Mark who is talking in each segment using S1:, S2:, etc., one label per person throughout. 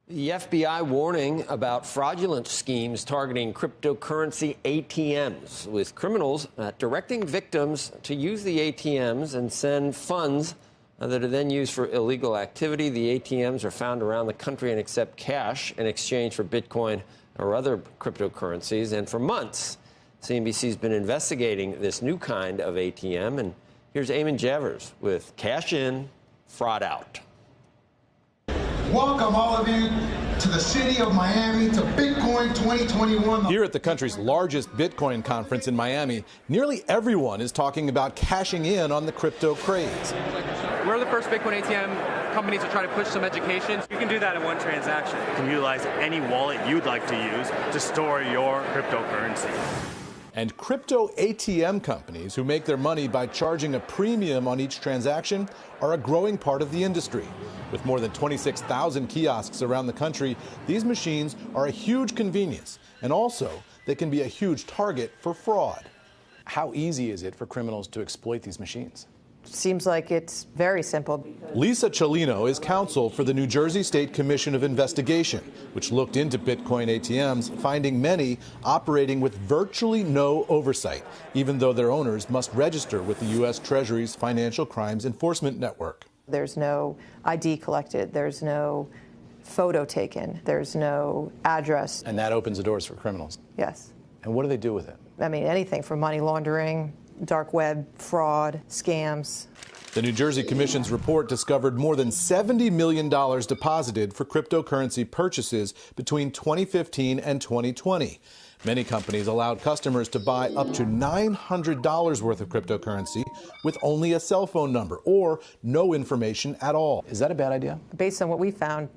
S1: The FBI warning about fraudulent schemes targeting cryptocurrency ATMs, with criminals directing victims to use the ATMs and send funds that are then used for illegal activity. The ATMs are found around the country and accept cash in exchange for Bitcoin or other cryptocurrencies. And for months, CNBC's been investigating this new kind of ATM. And here's Eamon Javers with Cash In, Fraud Out.
S2: Welcome, all of you, to the city of Miami, to Bitcoin 2021.
S3: Here at the country's largest Bitcoin conference in Miami, nearly everyone is talking about cashing in on the crypto craze.
S4: We're the first Bitcoin ATM company to try to push some education.
S5: You can do that in one transaction. You can utilize any wallet you'd like to use to store your cryptocurrency.
S3: And crypto ATM companies who make their money by charging a premium on each transaction are a growing part of the industry. With more than 26,000 kiosks around the country, these machines are a huge convenience, and also they can be a huge target for fraud.
S6: How easy is it for criminals to exploit these machines?
S7: Seems like it's very simple.
S3: Lisa Cellino is counsel for the New Jersey State Commission of Investigation, which looked into Bitcoin ATMs, finding many operating with virtually no oversight, even though their owners must register with the U.S. Treasury's Financial Crimes Enforcement Network.
S7: There's no ID collected. There's no photo taken. There's no address.
S6: And that opens the doors for criminals.
S7: Yes.
S6: And what do they do with it?
S7: I mean, anything from money laundering, dark web, fraud, scams.
S3: The New Jersey Commission's report discovered more than $70 million deposited for cryptocurrency purchases between 2015 and 2020. Many companies allowed customers to buy up to $900 worth of cryptocurrency with only a cell phone number or no information at all.
S6: Is that a bad idea?
S7: Based on what we found,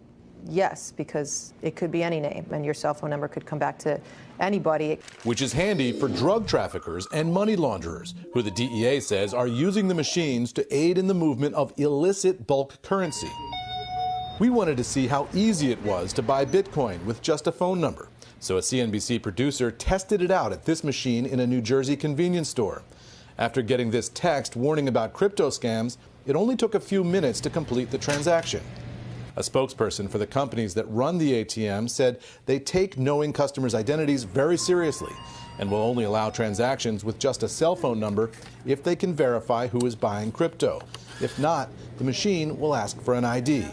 S7: yes, because it could be any name, and your cell phone number could come back to anybody.
S3: Which is handy for drug traffickers and money launderers, who the DEA says are using the machines to aid in the movement of illicit bulk currency. We wanted to see how easy it was to buy Bitcoin with just a phone number. So a CNBC producer tested it out at this machine in a New Jersey convenience store. After getting this text warning about crypto scams, it only took a few minutes to complete the transaction. A spokesperson for the companies that run the ATM said they take knowing customers' identities very seriously and will only allow transactions with just a cell phone number if they can verify who is buying crypto. If not, the machine will ask for an ID.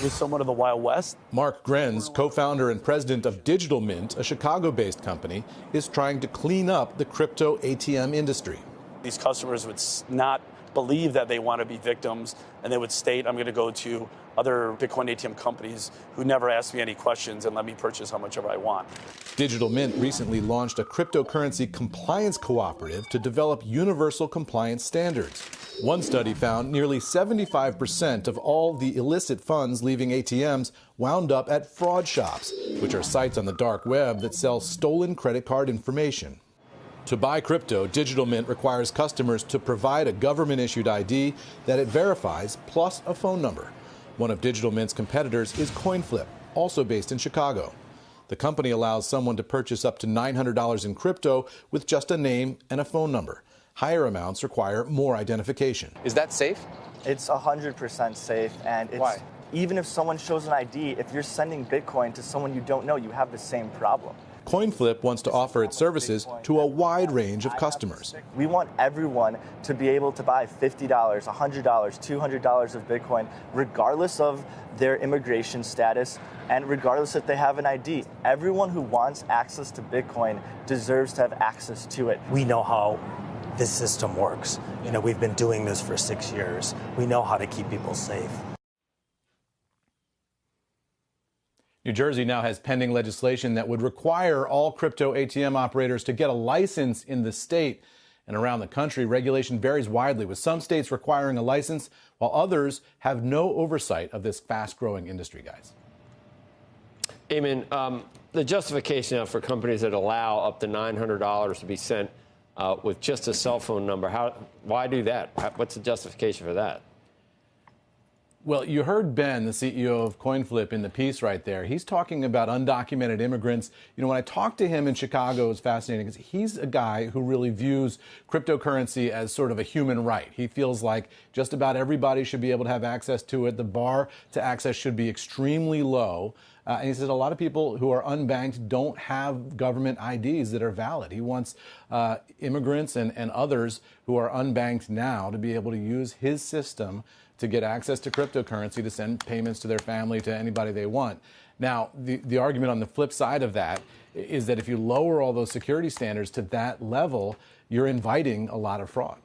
S8: It's somewhat of the Wild West.
S3: Mark Grenz, co-founder and president of Digital Mint, a Chicago-based company, is trying to clean up the crypto ATM industry.
S8: These customers would not believe that they want to be victims, and they would state, I'm going to go to other Bitcoin ATM companies who never ask me any questions and let me purchase how much ever I want.
S3: Digital Mint recently launched a cryptocurrency compliance cooperative to develop universal compliance standards. One study found nearly 75% of all the illicit funds leaving ATMs wound up at fraud shops, which are sites on the dark web that sell stolen credit card information. To buy crypto, Digital Mint requires customers to provide a government-issued ID that it verifies, plus a phone number. One of Digital Mint's competitors is CoinFlip, also based in Chicago. The company allows someone to purchase up to $900 in crypto with just a name and a phone number. Higher amounts require more identification.
S6: Is that safe?
S9: It's 100% safe, and it's,
S6: why?
S9: Even if someone shows an ID, if you're sending Bitcoin to someone you don't know, you have the same problem.
S3: CoinFlip wants to offer its services to a wide range of customers.
S9: We want everyone to be able to buy $50, $100, $200 of Bitcoin, regardless of their immigration status and regardless if they have an ID. Everyone who wants access to Bitcoin deserves to have access to it.
S10: We know how this system works. You know, we've been doing this for 6 years. We know how to keep people safe.
S3: New Jersey now has pending legislation that would require all crypto ATM operators to get a license in the state. And around the country, regulation varies widely, with some states requiring a license, while others have no oversight of this fast-growing industry, guys.
S1: Eamon, the justification now for companies that allow up to $900 to be sent with just a cell phone number, why do that? What's the justification for that?
S3: Well, you heard Ben, the CEO of CoinFlip, in the piece right there. He's talking about undocumented immigrants. You know, when I talked to him in Chicago, it was fascinating because he's a guy who really views cryptocurrency as sort of a human right. He feels like just about everybody should be able to have access to it. The bar to access should be extremely low. And he said a lot of people who are unbanked don't have government IDs that are valid. He wants immigrants and others who are unbanked now to be able to use his system to get access to cryptocurrency to send payments to their family, to anybody they want. Now, the argument on the flip side of that is that if you lower all those security standards to that level, you're inviting a lot of fraud.